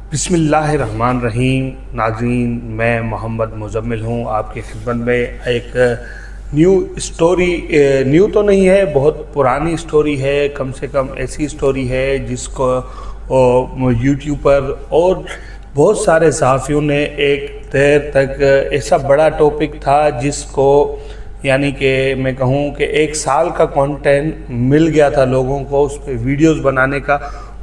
बिस्मिल्लाहिर्रहमानिर्रहीम। नाज़रीन, मैं मोहम्मद मुज़म्मिल हूँ आपकी खिदमत में। एक न्यू स्टोरी, न्यू तो नहीं है, बहुत पुरानी स्टोरी है। कम से कम ऐसी स्टोरी है जिसको यूट्यूब पर और बहुत सारे सहाफ़ियों ने एक देर तक, ऐसा बड़ा टॉपिक था जिसको यानी कि मैं कहूँ कि 1 साल का कंटेंट मिल गया था लोगों को उस पर वीडियोज़ बनाने का,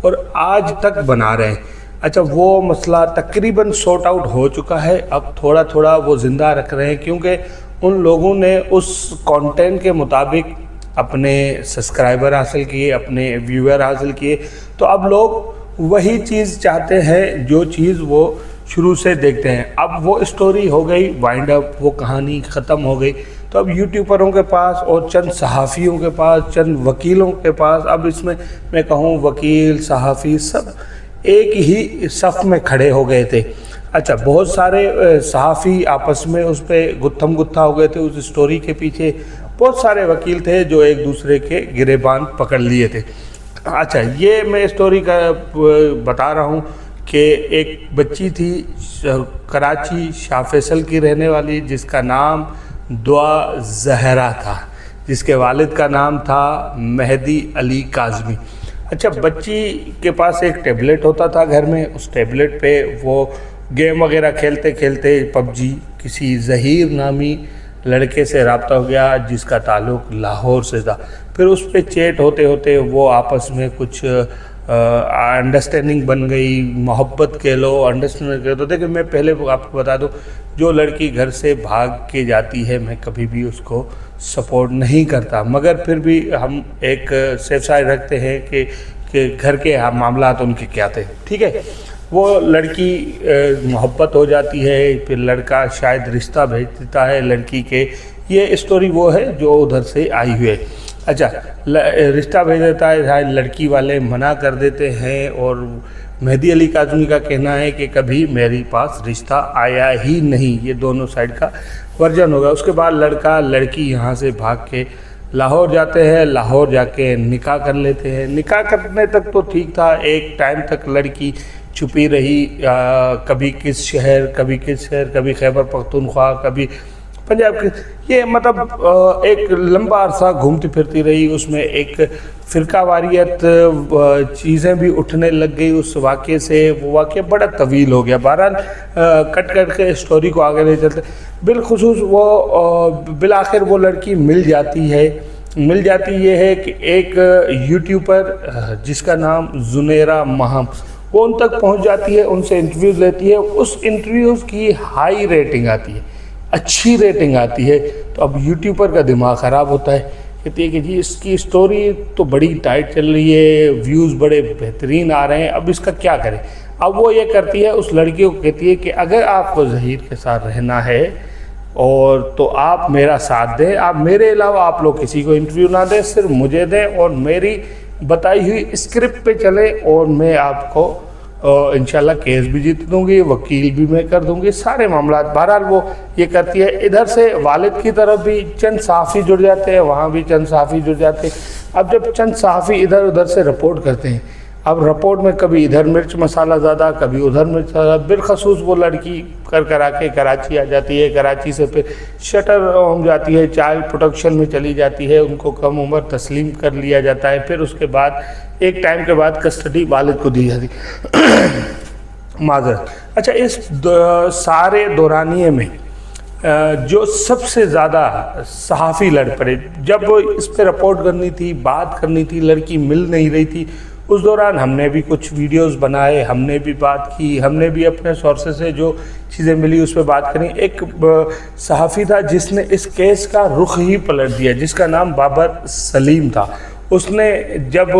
और आज तक बना रहे हैं। अच्छा, वो मसला तकरीबन सॉर्ट आउट हो चुका है। अब थोड़ा थोड़ा वो ज़िंदा रख रहे हैं क्योंकि उन लोगों ने उस कंटेंट के मुताबिक अपने सब्सक्राइबर हासिल किए, अपने व्यूअर हासिल किए। तो अब लोग वही चीज़ चाहते हैं जो चीज़ वो शुरू से देखते हैं। अब वो स्टोरी हो गई वाइंड अप, वो कहानी ख़त्म हो गई। तो अब यूट्यूबरों के पास और चंद सहाफ़ियों के पास, चंद वकीलों के पास, अब इसमें मैं कहूँ वकील, सहाफ़ी सब एक ही सफ़ में खड़े हो गए थे। अच्छा, बहुत सारे सहाफ़ी आपस में उस पर गुत्थम गुत्था हो गए थे उस स्टोरी के पीछे। बहुत सारे वकील थे जो एक दूसरे के गिरेबान पकड़ लिए थे। अच्छा, ये मैं स्टोरी का बता रहा हूँ कि एक बच्ची थी कराची शाह फैसल की रहने वाली, जिसका नाम दुआ ज़हरा था, जिसके वालिद का नाम था मेहदी अली काज़मी। अच्छा, बच्ची के पास एक टैबलेट होता था घर में। उस टैबलेट पे वो गेम वगैरह खेलते खेलते पबजी किसी ज़हीर नामी लड़के से रब्ता हो गया जिसका ताल्लुक़ लाहौर से था। फिर उस पे चैट होते होते वो आपस में कुछ अंडरस्टैंडिंग बन गई, मोहब्बत कह लो, अंडरस्टैंडिंग कह लो। तो देखिए, मैं पहले आपको बता दूं, जो लड़की घर से भाग के जाती है मैं कभी भी उसको सपोर्ट नहीं करता, मगर फिर भी हम एक सेफ साइड रखते हैं कि घर के मामला तो उनके क्या थे। ठीक है, वो लड़की मोहब्बत हो जाती है, फिर लड़का शायद रिश्ता भेज देता है लड़की के। ये स्टोरी वो है जो उधर से आई हुई है। अच्छा, रिश्ता भेज देता है, शायद लड़की वाले मना कर देते हैं, और मेहदी अली काज़मी का कहना है कि कभी मेरे पास रिश्ता आया ही नहीं। ये दोनों साइड का वर्जन होगा। उसके बाद लड़का लड़की यहाँ से भाग के लाहौर जाते हैं, लाहौर जाके निकाह कर लेते हैं। निकाह करने तक तो ठीक था, एक टाइम तक लड़की छुपी रही, कभी किस शहर, कभी किस शहर, कभी खैबर पख्तूनख्वा, कभी पंजाब के, ये मतलब एक लंबा अरसा घूमती फिरती रही। उसमें एक फ़िरका वारियत चीज़ें भी उठने लग गई उस वाक़े से। वो वाक़या बड़ा तवील हो गया। बहरहाल कट के स्टोरी को आगे ले चलते, बिलखुसूस वो बिलाखिर वो लड़की मिल जाती है। मिल जाती ये है कि एक यूट्यूबर जिसका नाम जुनेरा महम, वो उन तक पहुंच जाती है, उनसे इंटरव्यूज़ लेती है। उस इंटरव्यूज़ की हाई रेटिंग आती है, अच्छी रेटिंग आती है। तो अब यूट्यूबर का दिमाग ख़राब होता है, कहती है कि जी इसकी स्टोरी तो बड़ी टाइट चल रही है, व्यूज़ बड़े बेहतरीन आ रहे हैं, अब इसका क्या करें। अब वो ये करती है, उस लड़की को कहती है कि अगर आपको ज़हीर के साथ रहना है और तो आप मेरा साथ दें, आप मेरे अलावा आप लोग किसी को इंटरव्यू ना दें, सिर्फ मुझे दें और मेरी बताई हुई स्क्रिप्ट पे चले, और मैं आपको इंशाल्लाह केस भी जीत दूंगी, वकील भी मैं कर दूंगी, सारे मामला। बहरहाल वो ये करती है। इधर से वालिद की तरफ भी चंद सहाफ़ी जुड़ जाते हैं, वहाँ भी चंद सहाफ़ी जुड़ जाते हैं। अब जब चंद सहाफ़ी इधर उधर से रिपोर्ट करते हैं, अब रिपोर्ट में कभी इधर मिर्च मसाला ज़्यादा, कभी उधर मिर्च ज़्यादा, बिलखसूस वो लड़की कर के कराची आ जाती है। कराची से फिर शटर होम जाती है, चाइल्ड प्रोटेक्शन में चली जाती है, उनको कम उम्र तस्लीम कर लिया जाता है। फिर उसके बाद एक टाइम के बाद कस्टडी वालिद को दी जाती माजरत। अच्छा, इस सारे दौरानिए में जो सबसे ज़्यादा सहाफ़ी लड़ पड़े, जब इस पर रिपोर्ट करनी थी, बात करनी थी, लड़की मिल नहीं रही थी, उस दौरान हमने भी कुछ वीडियोस बनाए, हमने भी बात की, हमने भी अपने सोर्सेस से जो चीज़ें मिली उस पर बात करी। एक सहाफ़ी था जिसने इस केस का रुख ही पलट दिया, जिसका नाम बाबर सलीम था। उसने जब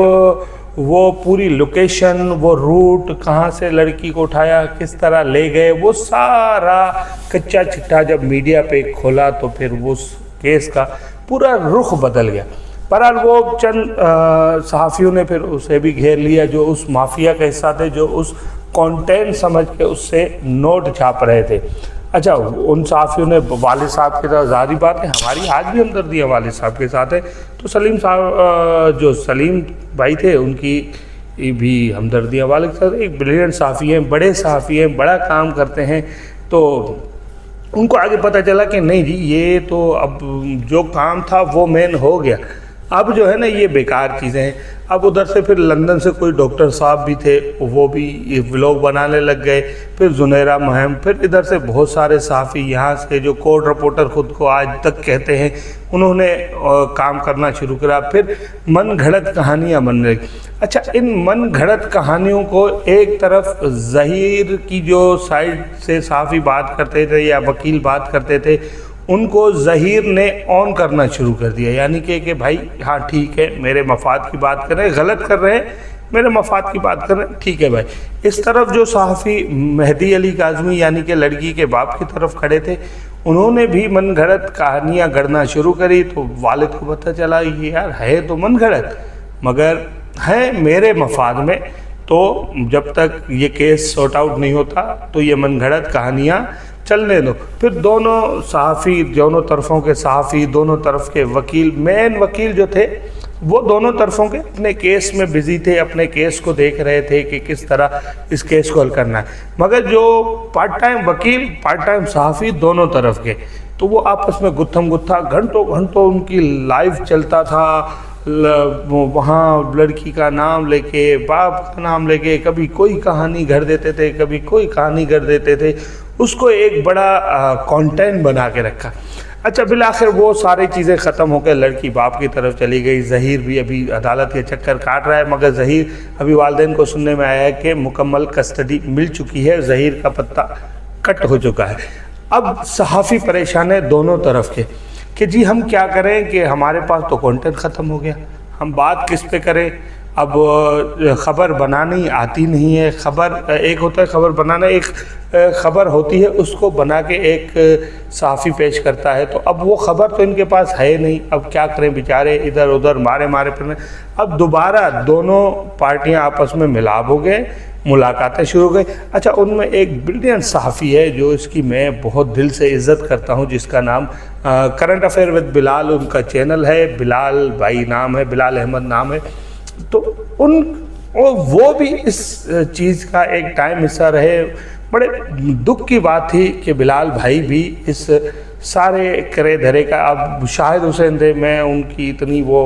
वो पूरी लोकेशन, वो रूट, कहाँ से लड़की को उठाया, किस तरह ले गए, वो सारा कच्चा चिट्ठा जब मीडिया पे खोला तो फिर वो केस का पूरा रुख बदल गया। बहरहाल वो चंद सहाफ़ियों ने फिर उसे भी घेर लिया जो उस माफिया का हिस्सा थे, जो उस कंटेंट समझ के उससे नोट छाप रहे थे। अच्छा, उन सहाफ़ियों ने वालिद साहब की तरह, ज़ाहिर बात है हमारी आज भी हमदर्दी वालिद साहब के साथ है। तो सलीम साहब, जो सलीम भाई थे, उनकी ये भी हमदर्दियाँ वाले के साथ। एक ब्रिलियंट सहाफ़ी हैं, बड़े सहाफ़ी हैं, बड़ा काम करते हैं। तो उनको आगे पता चला कि नहीं जी, ये तो अब जो काम था वो मेन हो गया, अब जो है ना ये बेकार चीज़ें हैं। अब उधर से फिर लंदन से कोई डॉक्टर साहब भी थे, वो भी ये व्लॉग बनाने लग गए। फिर जुनैरा महम, फिर इधर से बहुत सारे सहाफ़ी यहाँ से जो कोर्ट रिपोर्टर ख़ुद को आज तक कहते हैं, उन्होंने काम करना शुरू करा। फिर मन घड़त कहानियाँ बनने लगी। अच्छा, इन मन घड़त कहानियों को एक तरफ ज़हीर की जो साइड से सहाफ़ी बात करते थे या वकील बात करते थे, उनको ज़हीर ने ऑन करना शुरू कर दिया, यानी कि भाई हाँ ठीक है, मेरे मफाद की बात कर रहे हैं, गलत कर रहे हैं, मेरे मफाद की बात कर रहे हैं, ठीक है भाई। इस तरफ जो सहाफ़ी मेहदी अली काज़मी यानी कि लड़की के बाप की तरफ खड़े थे, उन्होंने भी मन घड़त कहानियाँ गढ़ना शुरू करी। तो वालिद को पता चला ये यार है तो मन घड़त, मगर है मेरे मफाद में, तो जब तक ये केस सॉर्ट आउट नहीं होता तो ये मन घड़त कहानियाँ चलने दो। फिर दोनों सहाफ़ी, दोनों तरफ़ों के सहाफ़ी, दोनों तरफ के वकील, मेन वकील जो थे वो दोनों तरफों के अपने केस में बिजी थे, अपने केस को देख रहे थे कि किस तरह इस केस को हल करना है। मगर जो पार्ट टाइम वकील, पार्ट टाइम सहाफ़ी, दोनों तरफ के, तो वो आपस में गुत्थम गुत्था घंटों घंटों उनकी लाइव चलता था। वहाँ लड़की का नाम लेके, बाप का नाम लेके, कभी कोई कहानी गढ़ देते थे, कभी कोई कहानी गढ़ देते थे, उसको एक बड़ा कंटेंट बना के रखा। अच्छा, बिल आखिर वो सारी चीज़ें ख़त्म होकर लड़की बाप की तरफ चली गई। ज़हीर भी अभी अदालत के चक्कर काट रहा है, मगर ज़हीर अभी वालिदैन को सुनने में आया है कि मुकम्मल कस्टडी मिल चुकी है, ज़हीर का पत्ता कट हो चुका है। अब सहाफ़ी परेशान है दोनों तरफ के कि जी हम क्या करें कि हमारे पास तो कंटेंट ख़त्म हो गया, हम बात किस पे करें। अब ख़बर बनानी आती नहीं है। ख़बर एक होता है ख़बर बनाना, एक ख़बर होती है उसको बना के एक सहाफ़ी पेश करता है। तो अब वो ख़बर तो इनके पास है नहीं, अब क्या करें बेचारे, इधर उधर मारे मारे फिर। अब दोबारा दोनों पार्टियां आपस में मिलाप हो गए, मुलाकातें शुरू हो गई। अच्छा, उनमें एक ब्रिलियंट सहाफ़ी है जो इसकी मैं बहुत दिल से इज़्ज़त करता हूँ, जिसका नाम करंट अफेयर विद बिलाल, उनका चैनल है, बिलाल भाई नाम है, बिलाल अहमद नाम है। तो वो भी इस चीज़ का एक टाइम हिस्सा रहे। बड़े दुख की बात थी कि बिलाल भाई भी इस सारे करे धरे का, अब शाहिद हुसैन थे, मैं उनकी इतनी वो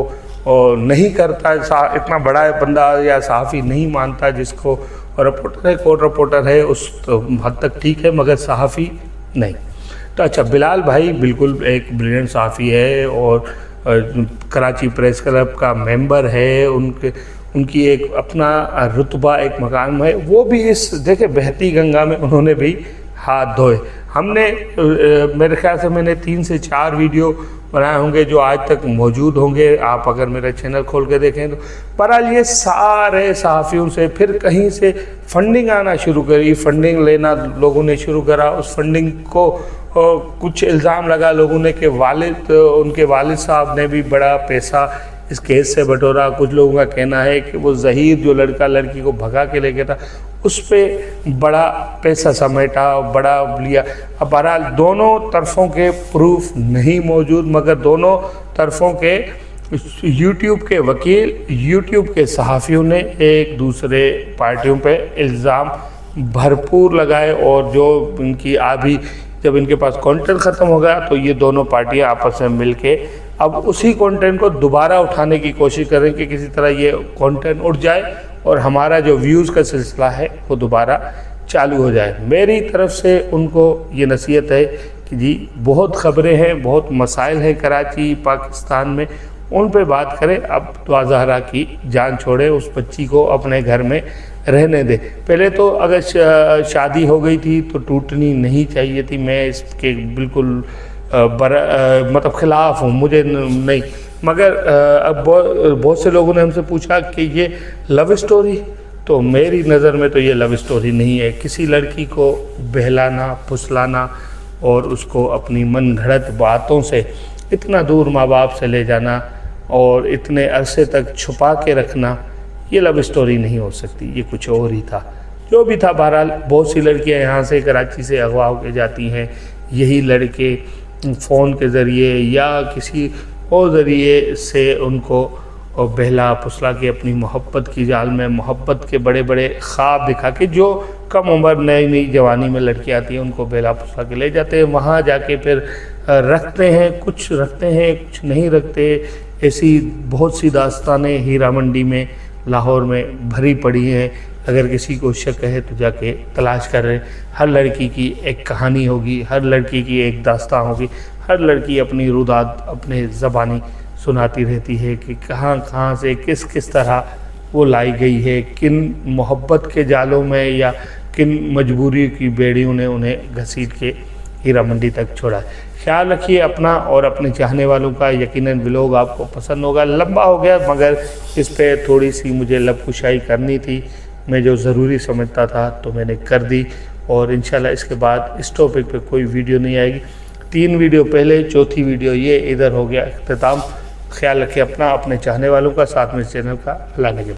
नहीं करता, इतना बड़ा बंदा या सहाफ़ी नहीं मानता जिसको, रिपोर्टर है, कोर्ट रिपोर्टर है, उस तो हद तक ठीक है, मगर सहाफ़ी नहीं। तो अच्छा, बिलाल भाई बिल्कुल एक ब्रिलियंट सहाफ़ी है और कराची प्रेस क्लब का मेंबर है, उनकी एक अपना रुतबा, एक मकाम है। वो भी इस देखे बहती गंगा में उन्होंने भी हाथ धोए। हमने मेरे ख्याल से मैंने 3 से 4 वीडियो बनाए होंगे जो आज तक मौजूद होंगे, आप अगर मेरा चैनल खोल के देखें तो। बहरहाल ये सारे सहाफ़ियों से फिर कहीं से फंडिंग आना शुरू करी, फंडिंग लेना लोगों ने शुरू करा। उस फंडिंग को कुछ इल्ज़ाम लगा लोगों ने कि उनके वालिद साहब ने भी बड़ा पैसा इस केस से बटोरा। कुछ लोगों का कहना है कि वो ज़हीर जो लड़का लड़की को भगा के ले गया था, उस पर बड़ा पैसा समेटा, बड़ा लिया। अब बहरहाल दोनों तरफ़ों के प्रूफ नहीं मौजूद, मगर दोनों तरफ़ों के यूट्यूब के वकील, यूट्यूब के सहाफ़ियों ने एक दूसरे पार्टियों पे इल्ज़ाम भरपूर लगाए। और जो इनकी अभी जब इनके पास कंटेंट ख़त्म हो गया तो ये दोनों पार्टियां आपस में मिलके अब उसी कंटेंट को दोबारा उठाने की कोशिश करें कि किसी तरह ये कंटेंट उठ जाए और हमारा जो व्यूज़ का सिलसिला है वो दोबारा चालू हो जाए। मेरी तरफ से उनको ये नसीहत है कि जी बहुत ख़बरें हैं, बहुत मसाइल हैं कराची पाकिस्तान में, उन पे बात करें। अब दुआ ज़हरा की जान छोड़े, उस बच्ची को अपने घर में रहने दे। पहले तो अगर शादी हो गई थी तो टूटनी नहीं चाहिए थी, मैं इसके बिल्कुल मतलब ख़िलाफ़ हूँ, मुझे नहीं। मगर अब बहुत से लोगों ने हमसे पूछा कि ये लव स्टोरी, तो मेरी नज़र में तो ये लव स्टोरी नहीं है। किसी लड़की को बहलाना, फुसलाना और उसको अपनी मन घड़त बातों से इतना दूर माँ बाप से ले जाना और इतने अरसे तक छुपा के रखना, ये लव स्टोरी नहीं हो सकती, ये कुछ और ही था। जो भी था, बहरहाल बहुत सी लड़कियां यहाँ से कराची से अगवा होकर जाती हैं, यही लड़के फ़ोन के ज़रिए या किसी और ज़रिए से उनको और बहला फुसला के अपनी मोहब्बत की जाल में मोहब्बत के बड़े बड़े ख्वाब दिखा के, जो कम उम्र नई नई जवानी में लड़की आती हैं उनको बहला फुसला के ले जाते हैं, वहाँ जाके फिर रखते हैं, कुछ रखते हैं कुछ नहीं रखते। ऐसी बहुत सी दास्तानें हीरा मंडी में लाहौर में भरी पड़ी हैं। अगर किसी को शक है तो जाके तलाश कर रहे हैं। हर लड़की की एक कहानी होगी, हर लड़की की एक दास्तान होगी, हर लड़की अपनी रुदात अपने ज़बानी सुनाती रहती है कि कहाँ कहाँ से किस किस तरह वो लाई गई है, किन मोहब्बत के जालों में या किन मजबूरी की बेड़ियों ने उन्हें घसीट के हीरा मंडी तक छोड़ा। ख्याल रखिए अपना और अपने चाहने वालों का। यकीनन व्लॉग आपको पसंद होगा। लंबा हो गया मगर इस पे थोड़ी सी मुझे लबकुशाई करनी थी, मैं जो ज़रूरी समझता था तो मैंने कर दी। और इंशाल्लाह इसके बाद इस टॉपिक पे कोई वीडियो नहीं आएगी। 3 वीडियो पहले, चौथी वीडियो ये, इधर हो गया अख्तिताम। ख्याल रखिए अपना, अपने चाहने वालों का, साथ में इस चैनल का। अल्लाह ने